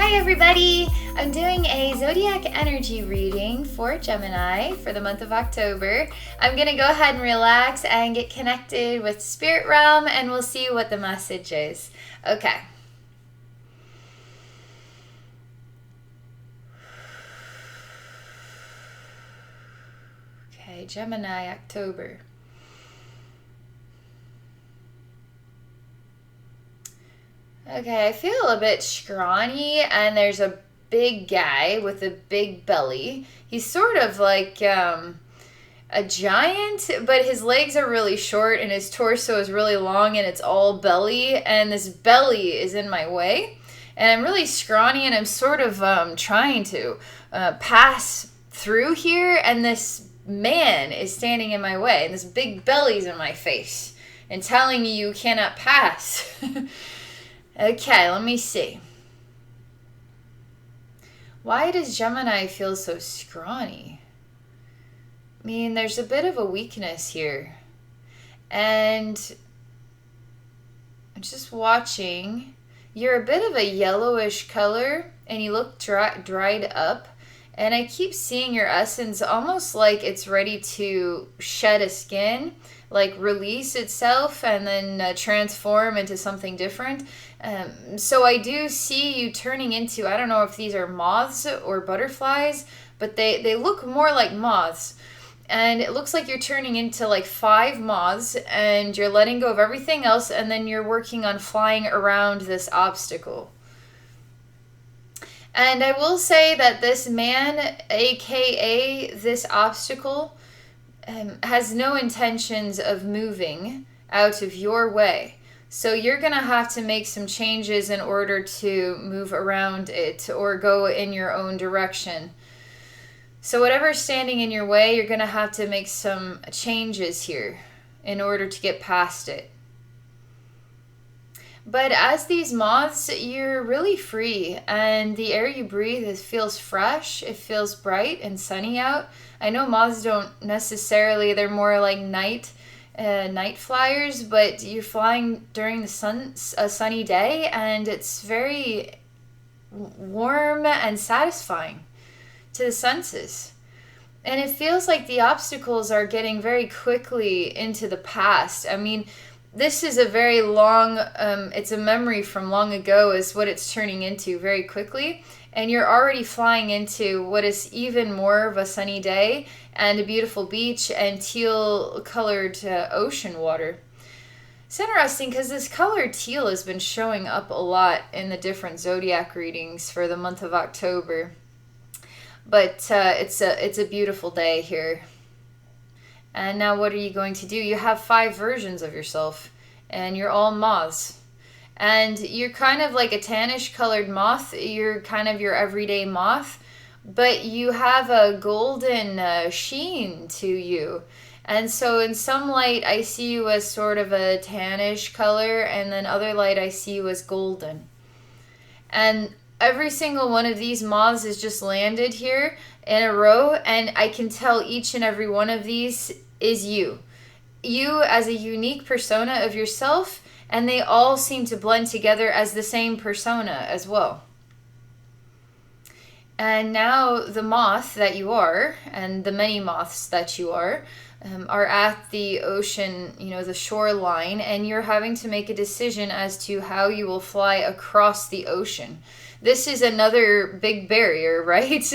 Hi everybody! I'm doing a Zodiac energy reading for Gemini for the month of October. I'm going to go ahead and relax and get connected with Spirit Realm and we'll see what the message is. Okay. Okay, Gemini, October. Okay, I feel a bit scrawny, and there's a big guy with a big belly. He's sort of like a giant, but his legs are really short, and his torso is really long, and it's all belly, and this belly is in my way. And I'm really scrawny, and I'm sort of trying to pass through here, and this man is standing in my way, and this big belly's in my face, and telling me you cannot pass. Okay, let me see. Why does Gemini feel so scrawny? I mean, there's a bit of a weakness here. And I'm just watching. You're a bit of a yellowish color, and you look dried up. And I keep seeing your essence almost like it's ready to shed a skin, like release itself and then transform into something different. So I do see you turning into, I don't know if these are moths or butterflies, but they look more like moths. And it looks like you're turning into like 5 moths and you're letting go of everything else, and then you're working on flying around this obstacle. And I will say that this man, aka this obstacle, has no intentions of moving out of your way. So you're going to have to make some changes in order to move around it or go in your own direction. So whatever's standing in your way, you're going to have to make some changes here in order to get past it. But as these moths, you're really free, and the air you breathe feels fresh, it feels bright and sunny out. I know moths don't necessarily, they're more like night flyers, but you're flying during a sunny day, and it's very warm and satisfying to the senses. And it feels like the obstacles are getting very quickly into the past. I mean, this is a very long, it's a memory from long ago is what it's turning into very quickly. And you're already flying into what is even more of a sunny day and a beautiful beach and teal-colored ocean water. It's interesting because this color teal has been showing up a lot in the different zodiac readings for the month of October. But it's a beautiful day here. And now what are you going to do? You have 5 versions of yourself, and you're all moths. And you're kind of like a tannish colored moth. You're kind of your everyday moth, but you have a golden sheen to you. And so in some light, I see you as sort of a tannish color, and then other light, I see you as golden. And every single one of these moths is just landed here in a row, and I can tell each and every one of these is you. You as a unique persona of yourself, and they all seem to blend together as the same persona as well. And now the moth that you are, and the many moths that you are at the ocean, the shoreline, and you're having to make a decision as to how you will fly across the ocean. This is another big barrier, right?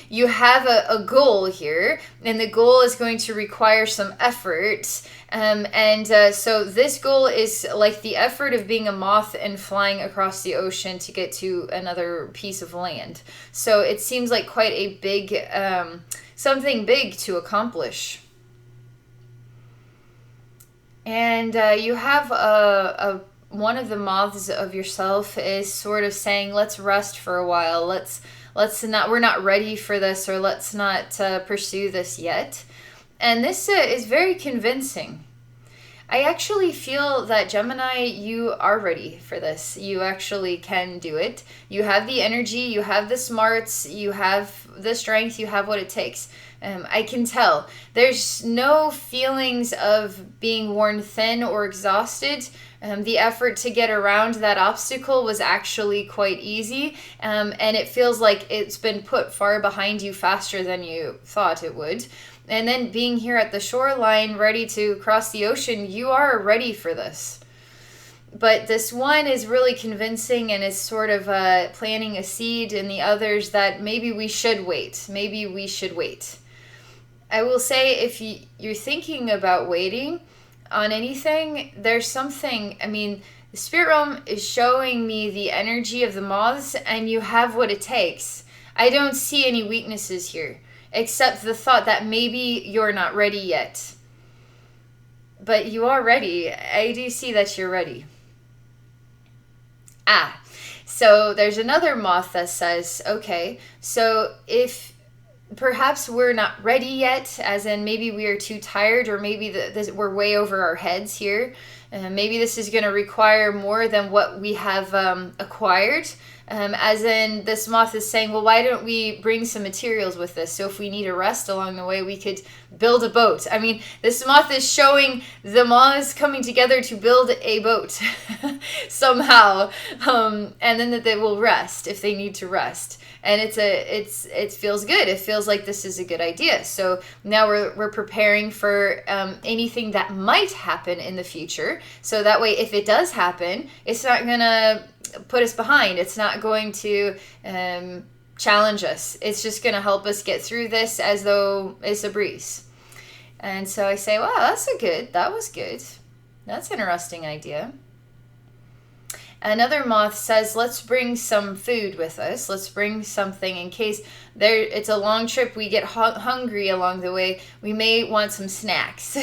You have a goal here, and the goal is going to require some effort. So this goal is like the effort of being a moth and flying across the ocean to get to another piece of land. So it seems like quite a big, something big to accomplish. And you have one of the moths of yourself is sort of saying, let's rest for a while. We're not ready for this, or let's not pursue this yet. And this is very convincing. I actually feel that Gemini, you are ready for this. You actually can do it. You have the energy, you have the smarts, you have the strength, you have what it takes. I can tell. There's no feelings of being worn thin or exhausted. The effort to get around that obstacle was actually quite easy, and it feels like it's been put far behind you faster than you thought it would. And then being here at the shoreline, ready to cross the ocean, you are ready for this. But this one is really convincing and is sort of planting a seed in the others that maybe we should wait. Maybe we should wait. I will say, if you're thinking about waiting on anything, there's something, I mean, the spirit realm is showing me the energy of the moths, and you have what it takes. I don't see any weaknesses here, except the thought that maybe you're not ready yet. But you are ready. I do see that you're ready. So there's another moth that says, okay, so if perhaps we're not ready yet, as in maybe we are too tired, or maybe we're way over our heads here. Maybe this is going to require more than what we have acquired. As in, this moth is saying, well, why don't we bring some materials with us? So if we need a rest along the way, we could build a boat. I mean, this moth is showing the moths coming together to build a boat somehow. And then that they will rest if they need to rest. And it feels good. It feels like this is a good idea. So now we're preparing for anything that might happen in the future. So that way, if it does happen, it's not going to put us behind. It's not going to challenge us. It's just going to help us get through this as though it's a breeze. And so I say, wow, that was good. That's an interesting idea. Another moth says, let's bring some food with us. Let's bring something in case it's a long trip. We get hungry along the way. We may want some snacks.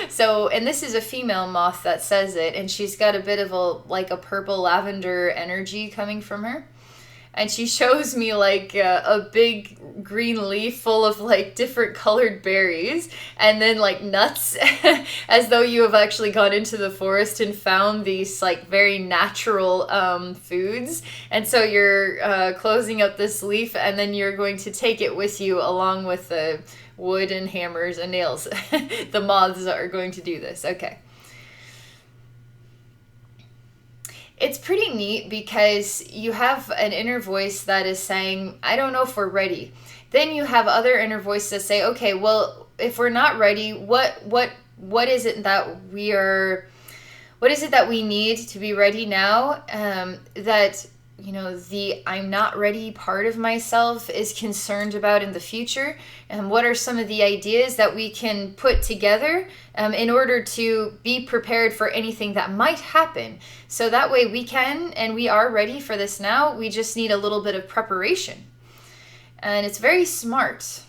So, and this is a female moth that says it, and she's got a bit of a purple lavender energy coming from her. And she shows me like a big green leaf full of like different colored berries, and then like nuts, as though you have actually gone into the forest and found these like very natural foods. And so you're closing up this leaf, and then you're going to take it with you along with the wood and hammers and nails. The moths are going to do this. Okay. It's pretty neat because you have an inner voice that is saying, I don't know if we're ready. Then you have other inner voices that say, okay, well, if we're not ready, what is it that we need to be ready now? That, the I'm not ready part of myself is concerned about in the future. And what are some of the ideas that we can put together in order to be prepared for anything that might happen? So that way we can, and we are ready for this now. We just need a little bit of preparation. And it's very smart.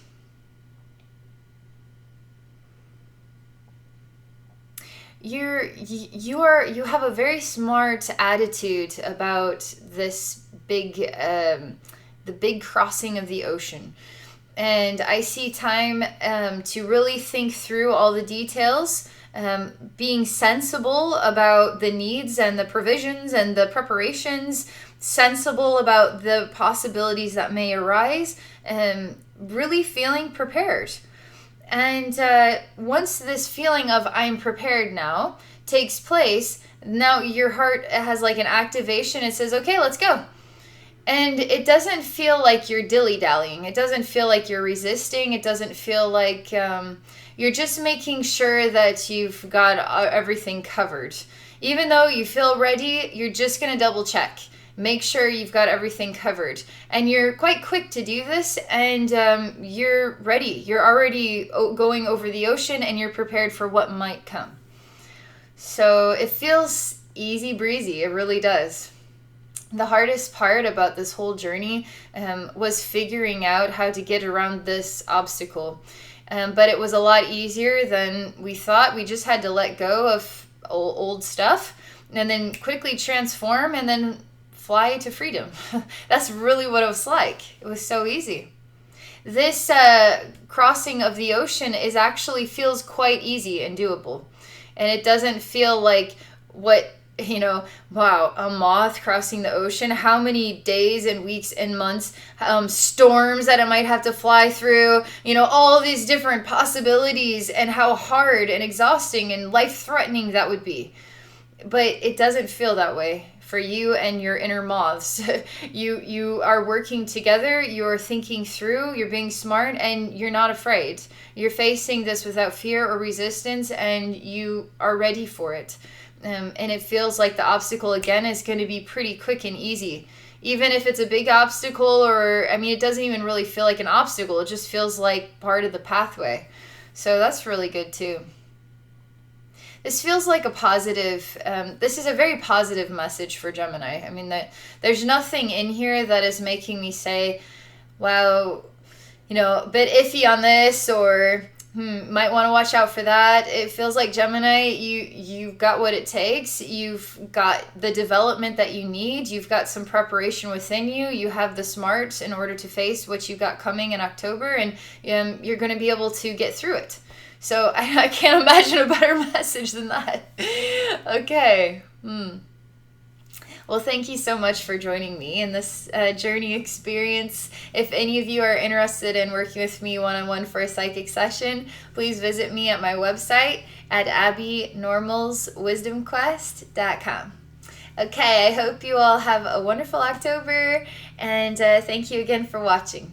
You have a very smart attitude about this the big crossing of the ocean. And I see time to really think through all the details, being sensible about the needs and the provisions and the preparations, sensible about the possibilities that may arise, really feeling prepared. And once this feeling of I'm prepared now takes place, now your heart has like an activation. It says, okay, let's go. And it doesn't feel like you're dilly-dallying. It doesn't feel like you're resisting. It doesn't feel like you're just making sure that you've got everything covered. Even though you feel ready, you're just going to double check. Make sure you've got everything covered. And you're quite quick to do this, and you're ready. You're already going over the ocean, and you're prepared for what might come. So it feels easy breezy. It really does. The hardest part about this whole journey was figuring out how to get around this obstacle. But it was a lot easier than we thought. We just had to let go of old stuff and then quickly transform and then fly to freedom. That's really what it was like. It was so easy. This crossing of the ocean feels quite easy and doable. And it doesn't feel like what wow, a moth crossing the ocean, how many days and weeks and months, storms that it might have to fly through, all these different possibilities, and how hard and exhausting and life-threatening that would be. But it doesn't feel that way for you and your inner moths. You are working together, you're thinking through, you're being smart, and you're not afraid. You're facing this without fear or resistance, and you are ready for it. And it feels like the obstacle, again, is going to be pretty quick and easy. Even if it's a big obstacle, or, it doesn't even really feel like an obstacle. It just feels like part of the pathway. So that's really good, too. This feels like a positive, this is a very positive message for Gemini. That there's nothing in here that is making me say, wow, a bit iffy on this, or might want to watch out for that. It feels like, Gemini, you've got what it takes. You've got the development that you need. You've got some preparation within you. You have the smarts in order to face what you got coming in October, and you're going to be able to get through it. So I can't imagine a better message than that. Okay. Well, thank you so much for joining me in this journey experience. If any of you are interested in working with me one-on-one for a psychic session, please visit me at my website at abbeynormalswisdomquest.com. Okay, I hope you all have a wonderful October, and thank you again for watching.